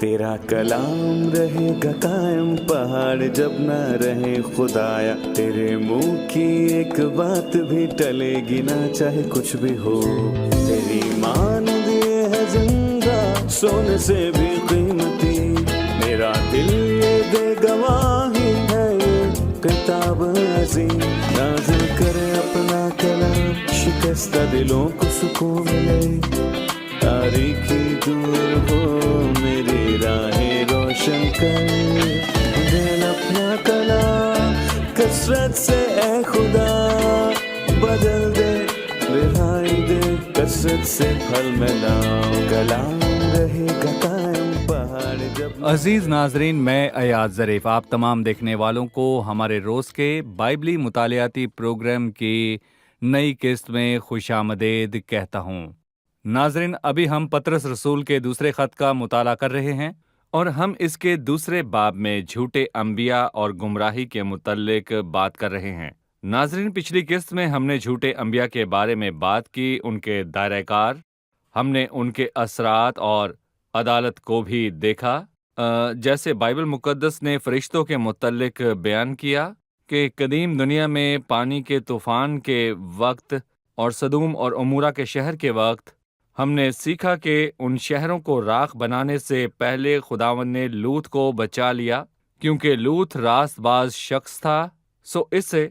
تیرا کلام رہے گا قائم پہاڑ جب نہ رہے خدایا، تیرے منہ کی ایک بات بھی ٹلے گی نہ چاہے کچھ بھی ہو، تیری مان دیے ہے زندہ سونے سے بھی قیمتی، میرا دل یہ دے گواہی ہے یہ کتاب عظیم، نازل کرے اپنا کلام شکستہ دلوں کو سکون ملے، تاریکی دور ہو میری راہیں روشن کر، دل اپنا کلام کثرت سے اے خدا بدل دے، رہائی دے کثرت سے پھل ملاؤ، کلام رہے گا قائم پہاڑ جب۔ عزیز ناظرین، میں ایاز ظریف آپ تمام دیکھنے والوں کو ہمارے روز کے بائبلی مطالعاتی پروگرام کی نئی قسط میں خوش آمدید کہتا ہوں۔ ناظرین، ابھی ہم پطرس رسول کے دوسرے خط کا مطالعہ کر رہے ہیں اور ہم اس کے دوسرے باب میں جھوٹے انبیاء اور گمراہی کے متعلق بات کر رہے ہیں۔ ناظرین، پچھلی قسط میں ہم نے جھوٹے انبیاء کے بارے میں بات کی، ان کے دائرہ کار، ہم نے ان کے اثرات اور عدالت کو بھی دیکھا، جیسے بائبل مقدس نے فرشتوں کے متعلق بیان کیا کہ قدیم دنیا میں پانی کے طوفان کے وقت اور سدوم اور عمورہ کے شہر کے وقت ہم نے سیکھا کہ ان شہروں کو راکھ بنانے سے پہلے خداوند نے لوط کو بچا لیا، کیونکہ لوط راست باز شخص تھا۔ اس سے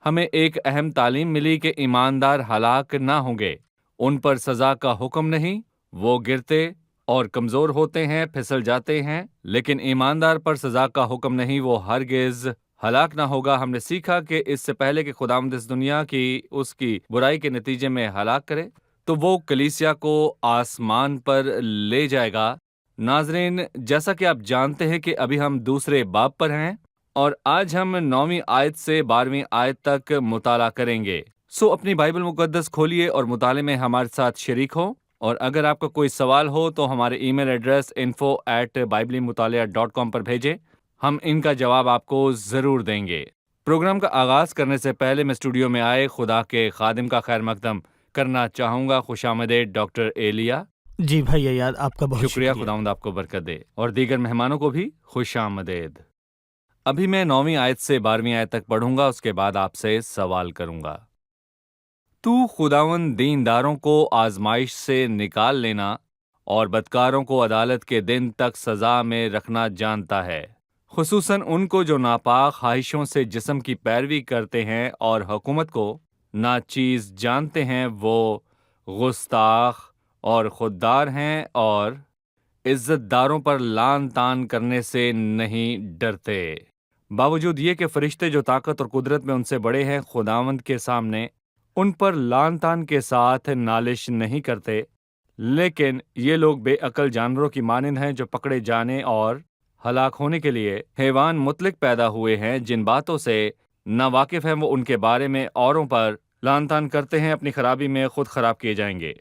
ہمیں ایک اہم تعلیم ملی کہ ایماندار ہلاک نہ ہوں گے، ان پر سزا کا حکم نہیں، وہ گرتے اور کمزور ہوتے ہیں، پھسل جاتے ہیں، لیکن ایماندار پر سزا کا حکم نہیں، وہ ہرگز ہلاک نہ ہوگا۔ ہم نے سیکھا کہ اس سے پہلے کہ خداوند اس دنیا کی اس کی برائی کے نتیجے میں ہلاک کرے تو وہ کلیسیا کو آسمان پر لے جائے گا۔ ناظرین، جیسا کہ آپ جانتے ہیں کہ ابھی ہم دوسرے باب پر ہیں اور آج ہم 9ویں آیت سے 12ویں آیت تک مطالعہ کریں گے۔ اپنی بائبل مقدس کھولیے اور مطالعے میں ہمارے ساتھ شریک ہو، اور اگر آپ کا کوئی سوال ہو تو ہمارے ای میل ایڈریس info@biblimutaliah.com پر بھیجیں، ہم ان کا جواب آپ کو ضرور دیں گے۔ پروگرام کا آغاز کرنے سے پہلے میں اسٹوڈیو میں آئے خدا کے خادم کا خیر مقدم کرنا چاہوں گا۔ خوش آمدید ڈاکٹر ایلیا۔ جی بھائی ایاد، آپ کا بہت شکریہ، خداوند آپ کو برکت دے، اور دیگر مہمانوں کو بھی خوش آمدید۔ ابھی میں 9ویں آیت سے 12ویں آیت تک پڑھوں گا، اس کے بعد آپ سے سوال کروں گا۔ تو خداوند دینداروں کو آزمائش سے نکال لینا اور بدکاروں کو عدالت کے دن تک سزا میں رکھنا جانتا ہے، خصوصاً ان کو جو ناپاک خواہشوں سے جسم کی پیروی کرتے ہیں اور حکومت کو ناچیز جانتے ہیں، وہ گستاخ اور خوددار ہیں اور عزت داروں پر لعن طعن کرنے سے نہیں ڈرتے۔ باوجود یہ کہ فرشتے جو طاقت اور قدرت میں ان سے بڑے ہیں، خداوند کے سامنے ان پر لعن طعن کے ساتھ نالش نہیں کرتے، لیکن یہ لوگ بے عقل جانوروں کی مانند ہیں جو پکڑے جانے اور ہلاک ہونے کے لیے حیوان مطلق پیدا ہوئے ہیں۔ جن باتوں سے نا واقف ہیں وہ ان کے بارے میں اوروں پر لعن طعن کرتے ہیں، اپنی خرابی میں خود خراب کیے جائیں گے۔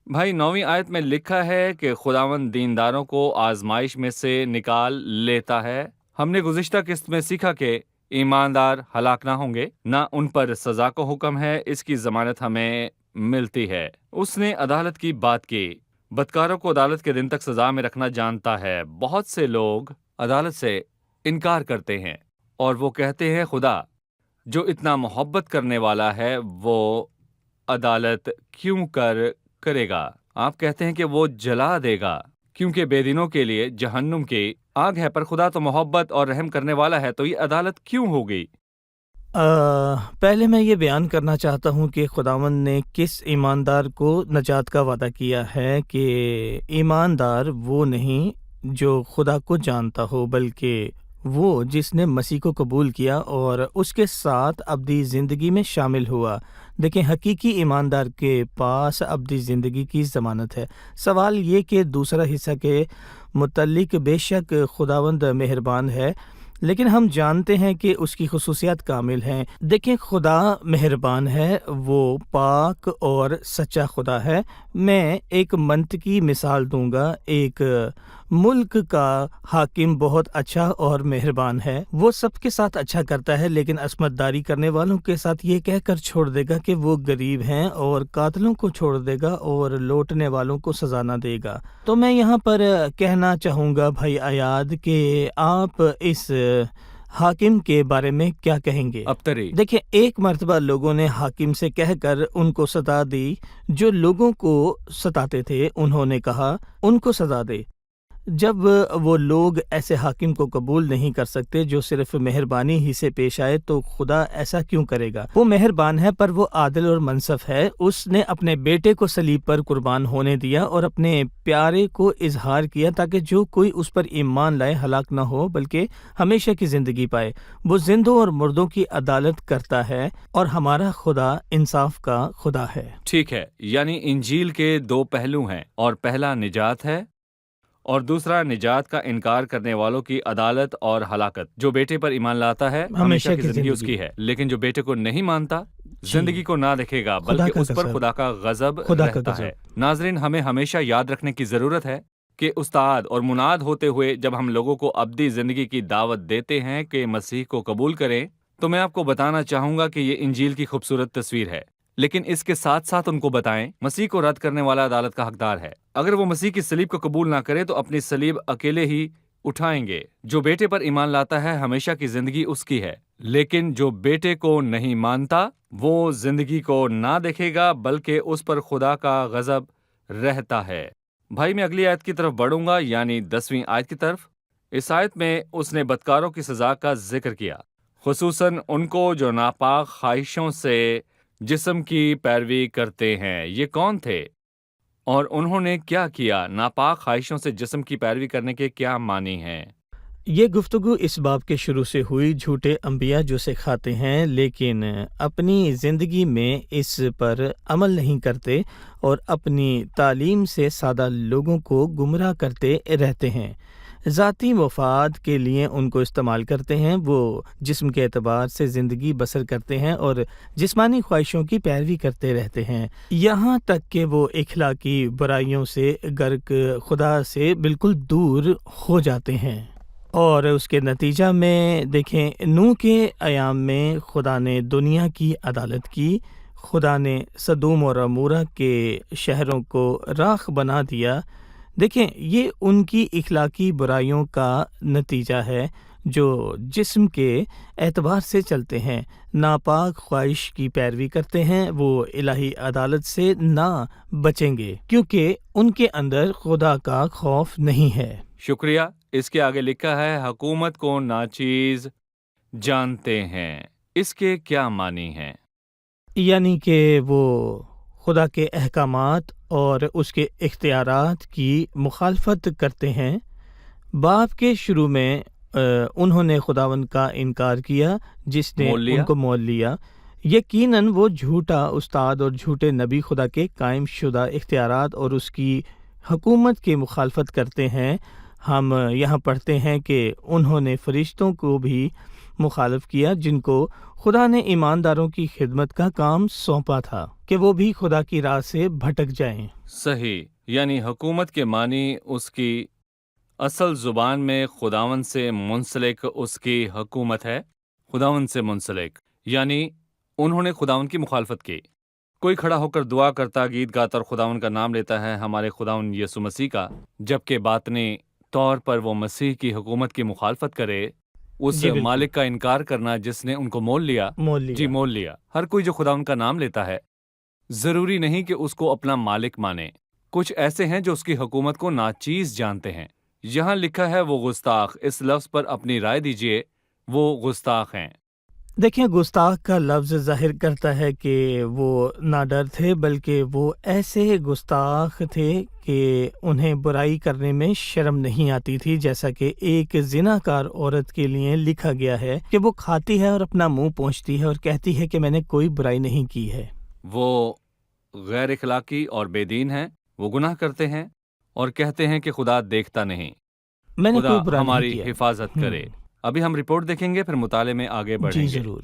بھائی، 9ویں آیت میں لکھا ہے کہ خداوند دینداروں کو آزمائش میں سے نکال لیتا ہے۔ ہم نے گزشتہ قسط میں سیکھا کہ ایماندار ہلاک نہ ہوں گے، نہ ان پر سزا کا حکم ہے، اس کی ضمانت ہمیں ملتی ہے۔ اس نے عدالت کی بات کی، بدکاروں کو عدالت کے دن تک سزا میں رکھنا جانتا ہے۔ بہت سے لوگ عدالت سے انکار کرتے ہیں اور وہ کہتے ہیں خدا جو اتنا محبت کرنے والا ہے وہ عدالت کیوں کرے گا؟ آپ کہتے ہیں کہ وہ جلا دے گا کیونکہ بے دینوں کے لیے جہنم کی آگ ہے، پر خدا تو محبت اور رحم کرنے والا ہے، تو یہ عدالت کیوں ہوگی؟ پہلے میں یہ بیان کرنا چاہتا ہوں کہ خداوند نے کس ایماندار کو نجات کا وعدہ کیا ہے کہ ایماندار وہ نہیں جو خدا کو جانتا ہو، بلکہ وہ جس نے مسیح کو قبول کیا اور اس کے ساتھ ابدی زندگی میں شامل ہوا۔ دیکھیں، حقیقی ایماندار کے پاس ابدی زندگی کی ضمانت ہے۔ سوال یہ کہ دوسرا حصہ کے متعلق بے شک خداوند مہربان ہے، لیکن ہم جانتے ہیں کہ اس کی خصوصیات کامل ہیں۔ دیکھیں، خدا مہربان ہے، وہ پاک اور سچا خدا ہے۔ میں ایک منطقی مثال دوں گا۔ ایک ملک کا حاکم بہت اچھا اور مہربان ہے، وہ سب کے ساتھ اچھا کرتا ہے، لیکن عصمت داری کرنے والوں کے ساتھ یہ کہہ کر چھوڑ دے گا کہ وہ غریب ہیں، اور قاتلوں کو چھوڑ دے گا اور لوٹنے والوں کو سزا نہ دے گا۔ تو میں یہاں پر کہنا چاہوں گا بھائی ایاد کہ آپ اس حاکم کے بارے میں کیا کہیں گے؟ ابتری دیکھیں، ایک مرتبہ لوگوں نے حاکم سے کہہ کر ان کو سزا دی، جو لوگوں کو ستاتے تھے انہوں نے کہا ان کو سزا دے۔ جب وہ لوگ ایسے حاکم کو قبول نہیں کر سکتے جو صرف مہربانی ہی سے پیش آئے، تو خدا ایسا کیوں کرے گا؟ وہ مہربان ہے پر وہ عادل اور منصف ہے۔ اس نے اپنے بیٹے کو صلیب پر قربان ہونے دیا اور اپنے پیارے کو اظہار کیا تاکہ جو کوئی اس پر ایمان لائے ہلاک نہ ہو بلکہ ہمیشہ کی زندگی پائے۔ وہ زندوں اور مردوں کی عدالت کرتا ہے، اور ہمارا خدا انصاف کا خدا ہے۔ ٹھیک ہے، یعنی انجیل کے دو پہلو ہیں، اور پہلا نجات ہے اور دوسرا نجات کا انکار کرنے والوں کی عدالت اور ہلاکت۔ جو بیٹے پر ایمان لاتا ہے ہمیشہ کی زندگی اس کی ہے، لیکن جو بیٹے کو نہیں مانتا زندگی کو نہ دیکھے گا بلکہ اس پر خدا کا غضب رہتا ہے۔ ناظرین، ہمیں ہمیشہ یاد رکھنے کی ضرورت ہے کہ استاد اور مناد ہوتے ہوئے جب ہم لوگوں کو ابدی زندگی کی دعوت دیتے ہیں کہ مسیح کو قبول کریں، تو میں آپ کو بتانا چاہوں گا کہ یہ انجیل کی خوبصورت تصویر ہے، لیکن اس کے ساتھ ساتھ ان کو بتائیں مسیح کو رد کرنے والا عدالت کا حقدار ہے۔ اگر وہ مسیح کی صلیب کو قبول نہ کرے تو اپنی صلیب اکیلے ہی اٹھائیں گے۔ جو بیٹے پر ایمان لاتا ہے ہمیشہ کی زندگی اس کی ہے، لیکن جو بیٹے کو نہیں مانتا وہ زندگی کو نہ دیکھے گا بلکہ اس پر خدا کا غضب رہتا ہے۔ بھائی، میں اگلی آیت کی طرف بڑھوں گا، یعنی 10ویں آیت کی طرف۔ اس آیت میں اس نے بدکاروں کی سزا کا ذکر کیا، خصوصاً ان کو جو ناپاک خواہشوں سے جسم کی پیروی کرتے ہیں۔ یہ کون تھے اور انہوں نے کیا کیا؟ ناپاک خواہشوں سے جسم کی پیروی کرنے کے کیا معنی ہیں؟ یہ گفتگو اس باب کے شروع سے ہوئی، جھوٹے انبیاء جو سکھاتے ہیں لیکن اپنی زندگی میں اس پر عمل نہیں کرتے اور اپنی تعلیم سے سادہ لوگوں کو گمراہ کرتے رہتے ہیں، ذاتی مفاد کے لیے ان کو استعمال کرتے ہیں۔ وہ جسم کے اعتبار سے زندگی بسر کرتے ہیں اور جسمانی خواہشوں کی پیروی کرتے رہتے ہیں، یہاں تک کہ وہ اخلاقی برائیوں سے غرق خدا سے بالکل دور ہو جاتے ہیں۔ اور اس کے نتیجہ میں دیکھیں، نوح کے ایام میں خدا نے دنیا کی عدالت کی، خدا نے سدوم اور عمورہ کے شہروں کو راکھ بنا دیا۔ دیکھیں، یہ ان کی اخلاقی برائیوں کا نتیجہ ہے، جو جسم کے اعتبار سے چلتے ہیں، ناپاک خواہش کی پیروی کرتے ہیں، وہ الہی عدالت سے نہ بچیں گے کیونکہ ان کے اندر خدا کا خوف نہیں ہے۔ شکریہ۔ اس کے آگے لکھا ہے حکومت کو ناچیز جانتے ہیں۔ اس کے کیا معنی ہیں؟ یعنی کہ وہ خدا کے احکامات اور اس کے اختیارات کی مخالفت کرتے ہیں۔ باب کے شروع میں انہوں نے خداوند کا انکار کیا جس نے ان کو مول لیا۔ یقیناً وہ جھوٹا استاد اور جھوٹے نبی خدا کے قائم شدہ اختیارات اور اس کی حکومت کی مخالفت کرتے ہیں۔ ہم یہاں پڑھتے ہیں کہ انہوں نے فرشتوں کو بھی مخالف کیا جن کو خدا نے ایمانداروں کی خدمت کا کام سونپا تھا کہ وہ بھی خدا کی راہ سے بھٹک جائیں۔ صحیح، یعنی حکومت کے معنی اس کی اصل زبان میں خداوند سے منسلک اس کی حکومت ہے۔ خداوند سے منسلک یعنی انہوں نے خداوند کی مخالفت کی۔ کوئی کھڑا ہو کر دعا کرتا، گیت گاتا اور خداوند کا نام لیتا ہے، ہمارے خداوند یسوع مسیح کا، جبکہ باطنی طور پر وہ مسیح کی حکومت کی مخالفت کرے، اس مالک کا انکار کرنا جس نے ان کو مول لیا۔ مول لیا۔ ہر کوئی جو خداوند کا نام لیتا ہے ضروری نہیں کہ اس کو اپنا مالک مانے۔ کچھ ایسے ہیں جو اس کی حکومت کو ناچیز جانتے ہیں۔ یہاں لکھا ہے وہ گستاخ، اس لفظ پر اپنی رائے دیجئے، وہ گستاخ ہیں۔ دیکھیں، گستاخ کا لفظ ظاہر کرتا ہے کہ وہ نہ ڈر تھے بلکہ وہ ایسے گستاخ تھے کہ انہیں برائی کرنے میں شرم نہیں آتی تھی، جیسا کہ ایک زناکار عورت کے لیے لکھا گیا ہے کہ وہ کھاتی ہے اور اپنا منہ پونچھتی ہے اور کہتی ہے کہ میں نے کوئی برائی نہیں کی ہے۔ وہ غیر اخلاقی اور بے دین ہیں، وہ گناہ کرتے ہیں اور کہتے ہیں کہ خدا دیکھتا نہیں، میں نے خدا کوئی برائی نہیں ہماری کیا۔ حفاظت کرے۔ ابھی ہم رپورٹ دیکھیں گے، پھر مطالعے میں آگے بڑھیں جی گے۔ ضرور۔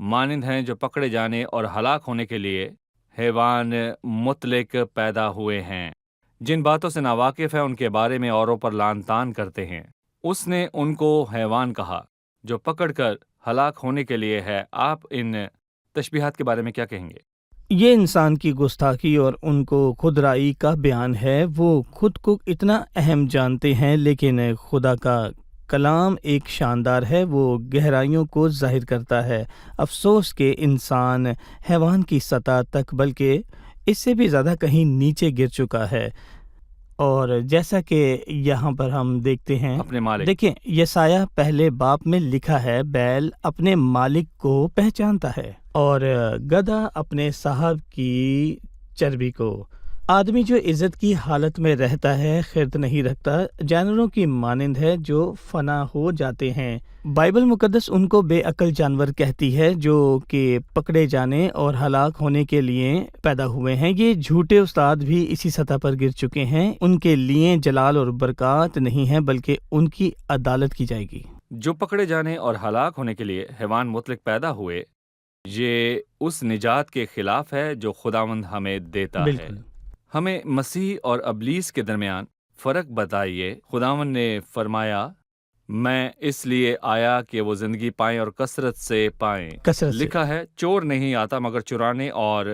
مانند ہیں جو پکڑے جانے اور ہلاک ہونے کے لیے حیوان مطلق پیدا ہوئے ہیں۔ جن باتوں سے ناواقف ہے ان کے بارے میں اوروں پر لعن طعن کرتے ہیں۔ اس نے ان کو حیوان کہا جو پکڑ کر ہلاک ہونے کے لیے ہے۔ آپ ان تشبیہات کے بارے میں کیا کہیں گے؟ یہ انسان کی گستاخی اور ان کو خود رائی کا بیان ہے۔ وہ خود کو اتنا اہم جانتے ہیں، لیکن خدا کا کلام ایک شاندار ہے، وہ گہرائیوں کو ظاہر کرتا ہے۔ افسوس کہ انسان حیوان کی سطح تک بلکہ اس سے بھی زیادہ کہیں نیچے گر چکا ہے، اور جیسا کہ یہاں پر ہم دیکھتے ہیں، اپنے مالک دیکھیں یسایہ پہلے باب میں لکھا ہے، بیل اپنے مالک کو پہچانتا ہے اور گدھا اپنے صاحب کی چربی کو۔ آدمی جو عزت کی حالت میں رہتا ہے خرد نہیں رکھتا، جانوروں کی مانند ہے جو فنا ہو جاتے ہیں۔ بائبل مقدس ان کو بے عقل جانور کہتی ہے جو کہ پکڑے جانے اور ہلاک ہونے کے لیے پیدا ہوئے ہیں۔ یہ جھوٹے استاد بھی اسی سطح پر گر چکے ہیں۔ ان کے لیے جلال اور برکات نہیں ہے بلکہ ان کی عدالت کی جائے گی۔ جو پکڑے جانے اور ہلاک ہونے کے لیے حیوان مطلق پیدا ہوئے، یہ اس نجات کے خلاف ہے جو خداوند ہمیں دیتا ہے۔ بالکل۔ ہمیں مسیح اور ابلیس کے درمیان فرق بتائیے۔ خداوند نے فرمایا، میں اس لیے آیا کہ وہ زندگی پائیں اور کثرت سے پائیں۔ کثرت سے۔ لکھا ہے، چور نہیں آتا مگر چرانے اور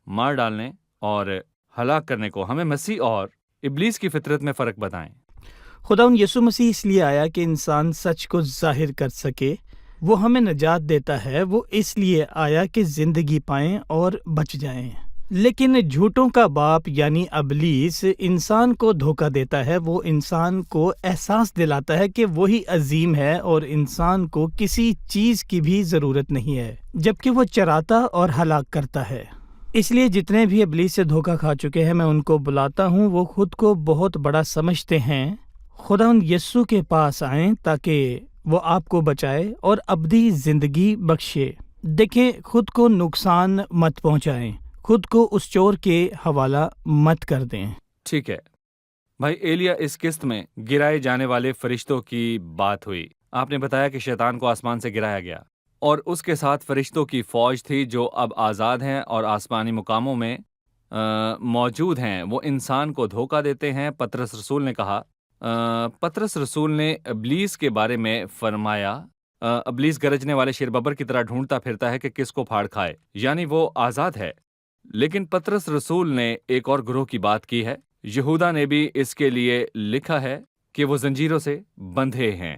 مار ڈالنے اور ہلاک کرنے کو۔ ہمیں مسیح اور ابلیس کی فطرت میں فرق بتائیں۔ خداوند یسوع مسیح اس لیے آیا کہ انسان سچ کو ظاہر کر سکے۔ وہ ہمیں نجات دیتا ہے۔ وہ اس لیے آیا کہ زندگی پائیں اور بچ جائیں۔ لیکن جھوٹوں کا باپ یعنی ابلیس انسان کو دھوکہ دیتا ہے۔ وہ انسان کو احساس دلاتا ہے کہ وہی عظیم ہے اور انسان کو کسی چیز کی بھی ضرورت نہیں ہے، جبکہ وہ چراتا اور ہلاک کرتا ہے۔ اس لیے جتنے بھی ابلیس سے دھوکہ کھا چکے ہیں میں ان کو بلاتا ہوں، وہ خود کو بہت بڑا سمجھتے ہیں۔ خداوند یسوع کے پاس آئیں تاکہ وہ آپ کو بچائے اور ابدی زندگی بخشے۔ دیکھیں، خود کو نقصان مت پہنچائیں، خود کو اس چور کے حوالہ مت کر دیں۔ ٹھیک ہے بھائی ایلیا، اس قسط میں گرائے جانے والے فرشتوں کی بات ہوئی۔ آپ نے بتایا کہ شیطان کو آسمان سے گرایا گیا اور اس کے ساتھ فرشتوں کی فوج تھی جو اب آزاد ہیں اور آسمانی مقاموں میں موجود ہیں۔ وہ انسان کو دھوکہ دیتے ہیں۔ پطرس رسول نے کہا، پطرس رسول نے ابلیس کے بارے میں فرمایا، ابلیس گرجنے والے شیر ببر کی طرح ڈھونڈتا پھرتا ہے کہ کس کو پھاڑ کھائے، یعنی وہ آزاد ہے۔ لیکن پطرس رسول نے ایک اور گروہ کی بات کی ہے۔ یہودا نے بھی اس کے لیے لکھا ہے کہ وہ زنجیروں سے بندھے ہیں۔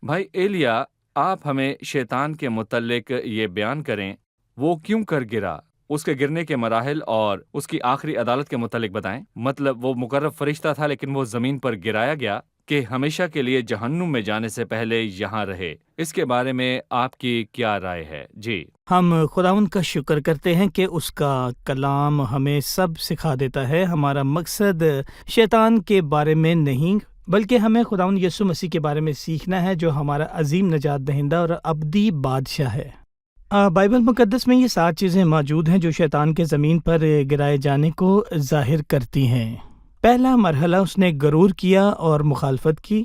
بھائی ایلیا، آپ ہمیں شیطان کے متعلق یہ بیان کریں، وہ کیوں کر گرا، اس کے گرنے کے مراحل اور اس کی آخری عدالت کے متعلق بتائیں۔ مطلب وہ مقرب فرشتہ تھا لیکن وہ زمین پر گرایا گیا کہ ہمیشہ کے لیے جہنم میں جانے سے پہلے یہاں رہے۔ اس کے بارے میں آپ کی کیا رائے ہے؟ جی، ہم خداوند کا شکر کرتے ہیں کہ اس کا کلام ہمیں سب سکھا دیتا ہے۔ ہمارا مقصد شیطان کے بارے میں نہیں بلکہ ہمیں خداوند یسوع مسیح کے بارے میں سیکھنا ہے جو ہمارا عظیم نجات دہندہ اور ابدی بادشاہ ہے۔ بائبل مقدس میں یہ 7 چیزیں موجود ہیں جو شیطان کے زمین پر گرائے جانے کو ظاہر کرتی ہیں۔ پہلا مرحلہ، اس نے غرور کیا اور مخالفت کی۔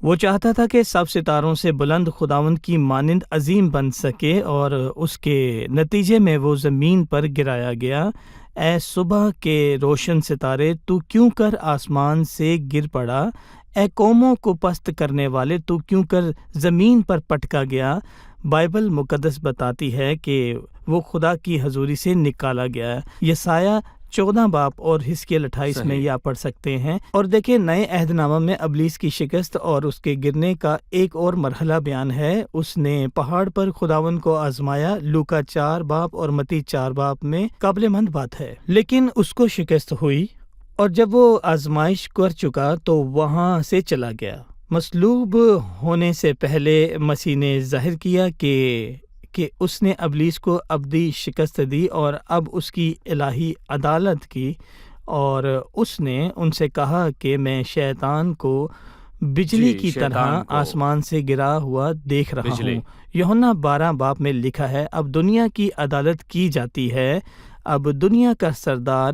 وہ چاہتا تھا کہ سب ستاروں سے بلند خداوند کی مانند عظیم بن سکے اور اس کے نتیجے میں وہ زمین پر گرایا گیا۔ اے صبح کے روشن ستارے، تو کیوں کر آسمان سے گر پڑا؟ اے قوموں کو پست کرنے والے، تو کیوں کر زمین پر پٹکا گیا؟ بائبل مقدس بتاتی ہے کہ وہ خدا کی حضوری سے نکالا گیا۔ یسایہ 14 باب اور حزقیل 28 میں یہ آپ پڑھ سکتے ہیں۔ اور دیکھیں، نئے عہد نامہ میں ابلیس کی شکست اور اس کے گرنے کا ایک اور مرحلہ بیان ہے۔ اس نے پہاڑ پر خداوند کو آزمایا، لوکا 4 باب اور متی 4 باب میں قابل مند بات ہے، لیکن اس کو شکست ہوئی، اور جب وہ آزمائش کر چکا تو وہاں سے چلا گیا۔ مصلوب ہونے سے پہلے مسیح نے ظاہر کیا کہ اس نے ابلیس کو ابدی شکست دی اور اب اس کی الہی عدالت کی، اور اس نے ان سے کہا کہ میں شیطان کو بجلی کی طرح آسمان سے گرا ہوا دیکھ رہا ہوں۔ یوحنا 12 باب میں لکھا ہے، اب دنیا کی عدالت کی جاتی ہے، اب دنیا کا سردار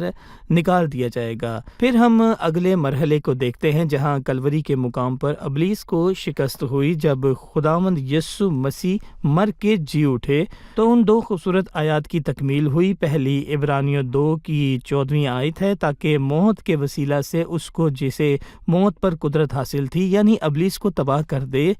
نکال دیا جائے گا۔ پھر ہم اگلے مرحلے کو دیکھتے ہیں جہاں کلوری کے مقام پر ابلیس کو شکست ہوئی۔ جب خداوند یسوع مسیح مر کے جی اٹھے تو ان دو خوبصورت آیات کی تکمیل ہوئی۔ پہلی عبرانیوں 2 کی 14ویں آیت ہے، تاکہ موت کے وسیلہ سے اس کو جسے موت پر قدرت حاصل تھی یعنی ابلیس کو تباہ کر دے،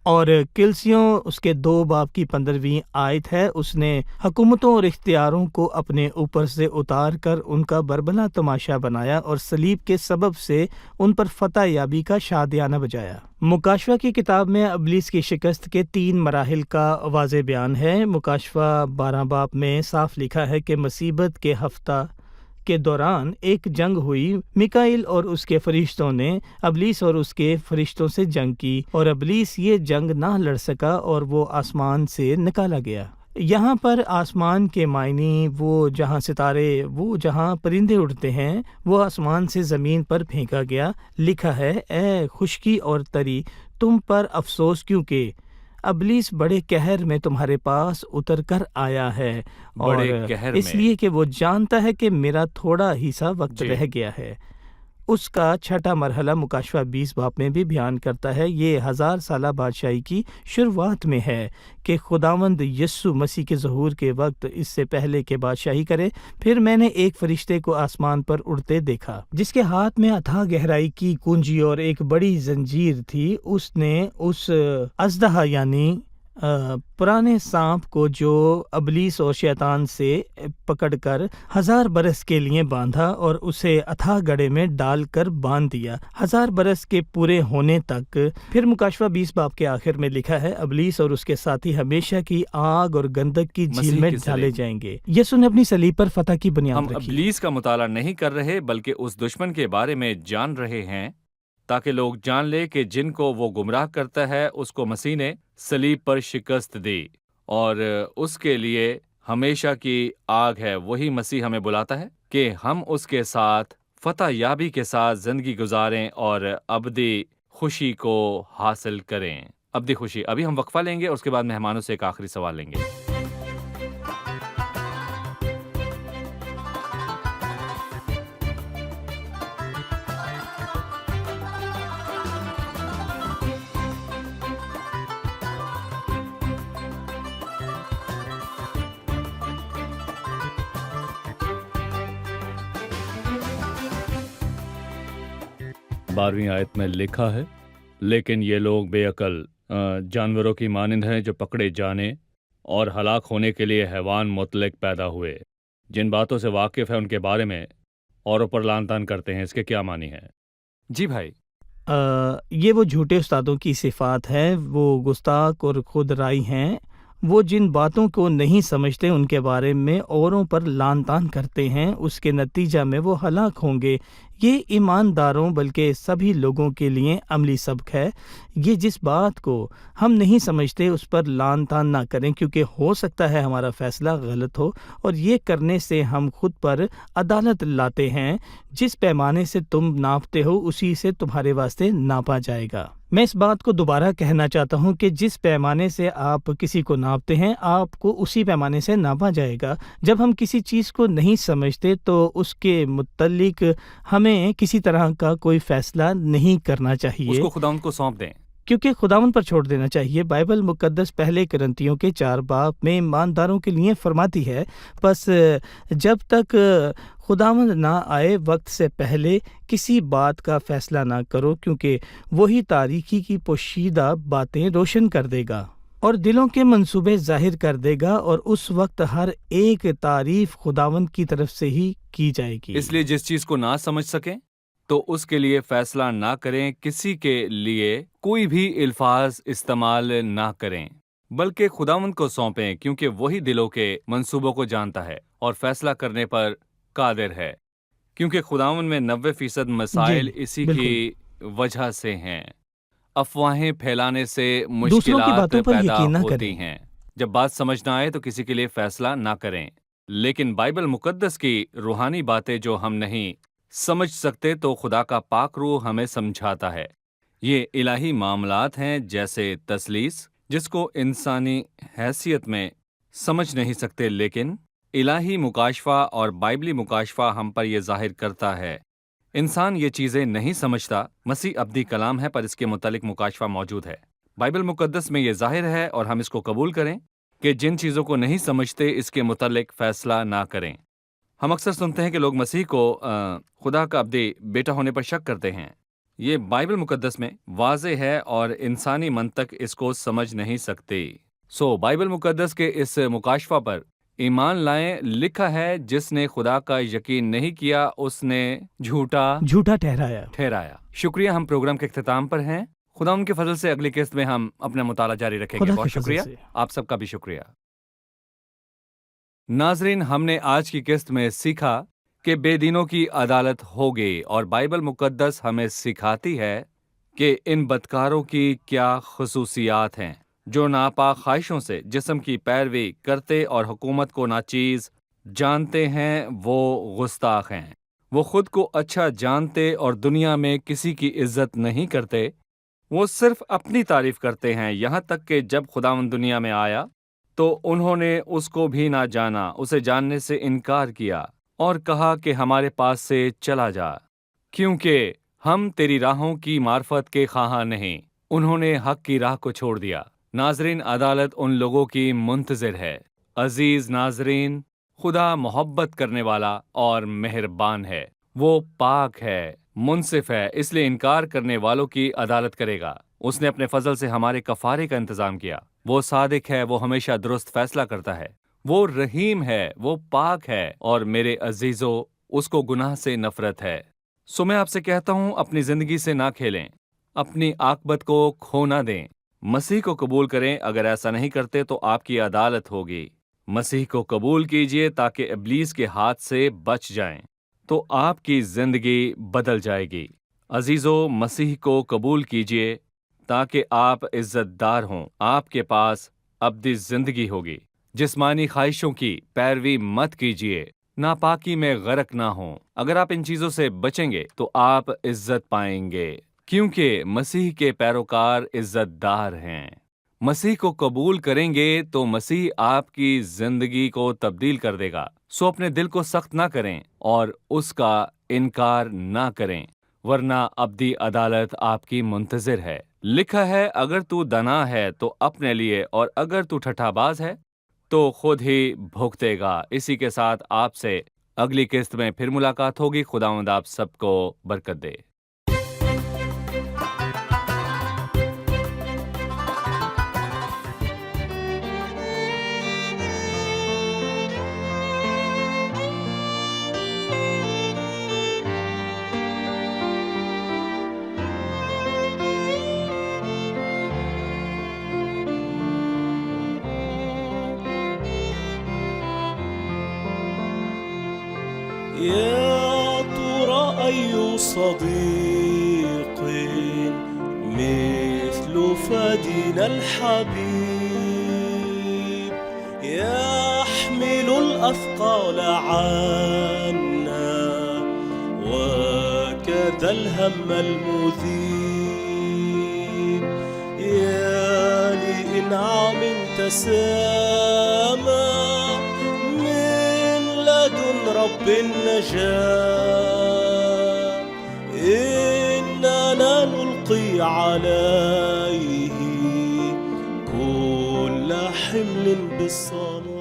اور کلسیوں اس کے 2 باب کی 15ویں آیت ہے، اس نے حکومتوں اور اختیاروں کو اپنے اوپر سے اتار کر ان کا بربلا تماشا بنایا اور صلیب کے سبب سے ان پر فتح یابی کا شادیانہ بجایا۔ مکاشفہ کی کتاب میں ابلیس کی شکست کے 3 مراحل کا واضح بیان ہے۔ مکاشفہ 12 باب میں صاف لکھا ہے کہ مصیبت کے ہفتہ کے دوران ایک جنگ ہوئی، میکائیل اور اس کے فرشتوں نے ابلیس اور اس کے فرشتوں سے جنگ کی، اور ابلیس یہ جنگ نہ لڑ سکا اور وہ آسمان سے نکالا گیا۔ یہاں پر آسمان کے معنی وہ جہاں ستارے، وہ جہاں پرندے اڑتے ہیں، وہ آسمان سے زمین پر پھینکا گیا۔ لکھا ہے، اے خشکی اور تری، تم پر افسوس، کیونکہ ابلیس بڑے قہر میں تمہارے پاس اتر کر آیا ہے، اور بڑے قہر اس میں۔ لیے کہ وہ جانتا ہے کہ میرا تھوڑا ہی سا وقت جی۔ رہ گیا ہے۔ اس کا 6واں مرحلہ مکاشفہ 20 باب میں بھی بیان کرتا ہے۔ یہ 1000 سالہ بادشاہی کی شروعات میں ہے کہ خداوند یسوع مسیح کے ظہور کے وقت اس سے پہلے کہ بادشاہی کرے۔ پھر میں نے ایک فرشتے کو آسمان پر اڑتے دیکھا، جس کے ہاتھ میں اتھاہ گہرائی کی کنجی اور ایک بڑی زنجیر تھی۔ اس نے اس اژدہا یعنی پرانے سانپ کو جو ابلیس اور شیطان سے پکڑ کر 1000 برس کے لیے باندھا اور اسے اتھاہ گڑھے میں ڈال کر باندھ دیا 1000 برس کے پورے ہونے تک۔ پھر مکاشفہ 20 باب کے آخر میں لکھا ہے، ابلیس اور اس کے ساتھی ہمیشہ کی آگ اور گندک کی جھیل میں ڈالے جائیں گے۔ یسوع نے اپنی صلیب پر فتح کی ہم بنیاد رکھی۔ ابلیس کا مطالعہ نہیں کر رہے بلکہ اس دشمن کے بارے میں جان رہے ہیں، تاکہ لوگ جان لے کہ جن کو وہ گمراہ کرتا ہے اس کو مسیح نے صلیب پر شکست دی، اور اس کے لیے ہمیشہ کی آگ ہے۔ وہی مسیح ہمیں بلاتا ہے کہ ہم اس کے ساتھ فتح یابی کے ساتھ زندگی گزاریں اور ابدی خوشی کو حاصل کریں۔ ابدی خوشی۔ ابھی ہم وقفہ لیں گے اور اس کے بعد مہمانوں سے ایک آخری سوال لیں گے۔ بارہویں آیت میں لکھا ہے، لیکن یہ لوگ بے عقل جانوروں کی مانند ہیں جو پکڑے جانے اور ہلاک ہونے کے لیے حیوان مطلق پیدا ہوئے۔ جن باتوں سے واقف ہے ان کے بارے میں اوروں پر لعن طعن کرتے ہیں، اس کے کیا معنی ہے؟ جی بھائی۔ یہ وہ جھوٹے استادوں کی صفات ہے، وہ گستاخ اور خود رائی ہیں۔ وہ جن باتوں کو نہیں سمجھتے ان کے بارے میں اوروں پر لعن طعن کرتے ہیں، اس کے نتیجہ میں وہ ہلاک ہوں گے۔ یہ ایمانداروں بلکہ سبھی لوگوں کے لیے عملی سبق ہے۔ یہ جس بات کو ہم نہیں سمجھتے اس پر لعن طعن نہ کریں، کیونکہ ہو سکتا ہے ہمارا فیصلہ غلط ہو، اور یہ کرنے سے ہم خود پر عدالت لاتے ہیں۔ جس پیمانے سے تم ناپتے ہو اسی سے تمہارے واسطے ناپا جائے گا۔ میں اس بات کو دوبارہ کہنا چاہتا ہوں کہ جس پیمانے سے آپ کسی کو ناپتے ہیں آپ کو اسی پیمانے سے ناپا جائے گا۔ جب ہم کسی چیز کو نہیں سمجھتے تو اس کے متعلق ہمیں کسی طرح کا کوئی فیصلہ نہیں کرنا چاہیے، اس کو خداوند کو سونپ دیں، کیونکہ خداوند پر چھوڑ دینا چاہیے۔ بائبل مقدس پہلے کرنتیوں کے 4 باب میں ایمانداروں کے لیے فرماتی ہے، پس جب تک خداوند نہ آئے وقت سے پہلے کسی بات کا فیصلہ نہ کرو، کیونکہ وہی تاریکی کی پوشیدہ باتیں روشن کر دے گا اور دلوں کے منصوبے ظاہر کر دے گا، اور اس وقت ہر ایک تعریف خداوند کی طرف سے ہی کی جائے گی۔ اس لیے جس چیز کو نہ سمجھ سکیں تو اس کے لیے فیصلہ نہ کریں، کسی کے لیے کوئی بھی الفاظ استعمال نہ کریں، بلکہ خداوند کو سونپیں، کیونکہ وہی دلوں کے منصوبوں کو جانتا ہے اور فیصلہ کرنے پر قادر ہے، کیونکہ خداوند میں 90% مسائل اسی کی وجہ سے ہیں۔ افواہیں پھیلانے سے مشکلات پیدا ہوتی ہیں۔ جب بات سمجھ نہ آئے تو کسی کے لیے فیصلہ نہ کریں، لیکن بائبل مقدس کی روحانی باتیں جو ہم نہیں سمجھ سکتے تو خدا کا پاک روح ہمیں سمجھاتا ہے۔ یہ الہی معاملات ہیں جیسے تثلیث، جس کو انسانی حیثیت میں سمجھ نہیں سکتے، لیکن الہی مکاشفہ اور بائبلی مکاشفہ ہم پر یہ ظاہر کرتا ہے۔ انسان یہ چیزیں نہیں سمجھتا، مسیح ابدی کلام ہے پر اس کے متعلق مکاشفہ موجود ہے۔ بائبل مقدس میں یہ ظاہر ہے اور ہم اس کو قبول کریں کہ جن چیزوں کو نہیں سمجھتے اس کے متعلق فیصلہ نہ کریں۔ ہم اکثر سنتے ہیں کہ لوگ مسیح کو خدا کا ابدی بیٹا ہونے پر شک کرتے ہیں۔ یہ بائبل مقدس میں واضح ہے اور انسانی منطق اس کو سمجھ نہیں سکتی۔ بائبل مقدس کے اس مکاشفہ پر ایمان لائیں۔ لکھا ہے جس نے خدا کا یقین نہیں کیا اس نے جھوٹا ٹھہرایا۔ شکریہ، ہم پروگرام کے اختتام پر ہیں۔ خدا ان کے فضل سے اگلی قسط میں ہم اپنا مطالعہ جاری رکھیں گے۔ بہت شکریہ، آپ سب کا بھی شکریہ۔ ناظرین، ہم نے آج کی قسط میں سیکھا کہ بے دینوں کی عدالت ہوگی، اور بائبل مقدس ہمیں سکھاتی ہے کہ ان بدکاروں کی کیا خصوصیات ہیں جو ناپاک خواہشوں سے جسم کی پیروی کرتے اور حکومت کو ناچیز جانتے ہیں۔ وہ گستاخ ہیں۔ وہ خود کو اچھا جانتے اور دنیا میں کسی کی عزت نہیں کرتے۔ وہ صرف اپنی تعریف کرتے ہیں، یہاں تک کہ جب خداوند دنیا میں آیا تو انہوں نے اس کو بھی نہ جانا، اسے جاننے سے انکار کیا اور کہا کہ ہمارے پاس سے چلا جا، کیونکہ ہم تیری راہوں کی معرفت کے خواہاں نہیں۔ انہوں نے حق کی راہ کو چھوڑ دیا۔ ناظرین، عدالت ان لوگوں کی منتظر ہے۔ عزیز ناظرین، خدا محبت کرنے والا اور مہربان ہے۔ وہ پاک ہے، منصف ہے، اس لیے انکار کرنے والوں کی عدالت کرے گا۔ اس نے اپنے فضل سے ہمارے کفارے کا انتظام کیا۔ وہ صادق ہے، وہ ہمیشہ درست فیصلہ کرتا ہے۔ وہ رحیم ہے، وہ پاک ہے، اور میرے عزیزو، اس کو گناہ سے نفرت ہے۔ میں آپ سے کہتا ہوں، اپنی زندگی سے نہ کھیلیں، اپنی عاقبت کو کھو نہ دیں۔ مسیح کو قبول کریں، اگر ایسا نہیں کرتے تو آپ کی عدالت ہوگی۔ مسیح کو قبول کیجئے تاکہ ابلیس کے ہاتھ سے بچ جائیں، تو آپ کی زندگی بدل جائے گی۔ عزیزو، مسیح کو قبول کیجئے تاکہ آپ عزت دار ہوں۔ آپ کے پاس ابدی زندگی ہوگی۔ جسمانی خواہشوں کی پیروی مت کیجیے، ناپاکی میں غرق نہ ہوں۔ اگر آپ ان چیزوں سے بچیں گے تو آپ عزت پائیں گے، کیونکہ مسیح کے پیروکار عزت دار ہیں۔ مسیح کو قبول کریں گے تو مسیح آپ کی زندگی کو تبدیل کر دے گا۔ اپنے دل کو سخت نہ کریں اور اس کا انکار نہ کریں، ورنہ ابدی عدالت آپ کی منتظر ہے۔ لکھا ہے، اگر تو دنا ہے تو اپنے لیے، اور اگر تو ٹھٹھا باز ہے تو خود ہی بھگتے گا۔ اسی کے ساتھ آپ سے اگلی قسط میں پھر ملاقات ہوگی۔ خداوند آپ سب کو برکت دے۔ يا ترى أي صديق مثل فدينا الحبيب يحمل الأثقال عنا وكذا الهم المذيب يا لإنعام تسامى رب النجاة إننا نلقي عليه كل حمل بالصلاة۔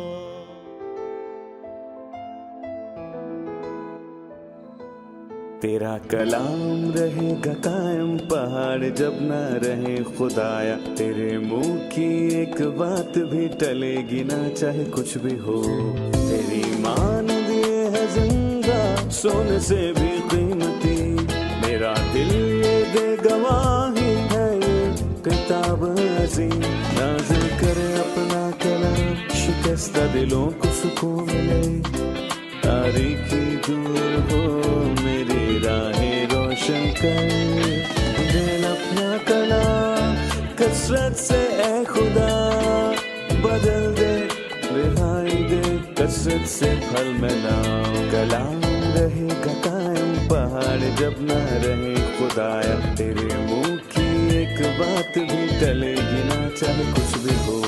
تیرا کلام رہے گا قائم، پہاڑ جب نہ رہے خدایا، تیرے منہ کی ایک بات بھی ٹلے گی نہ، چاہے کچھ بھی ہو۔ تیری مان زندہ سونے سے بھی قیمتی، میرا دل یہ دے گواہی ہے، یہ کتاب عظیم نازل کرے اپنا کلام، شکستہ دلوں کو سکون ملے، تاریکی دور ہو میری راہیں روشن کر، دل اپنا کلام کثرت سے اے خدا بدل دے، رہائی دے کثرت سے پھل میں نام، کلام رہے گا قائم، پہاڑ جب نہ رہے خدایا، تیرے منہ کی ایک بات بھی ٹلے گی نہ، چاہے کچھ بھی ہو۔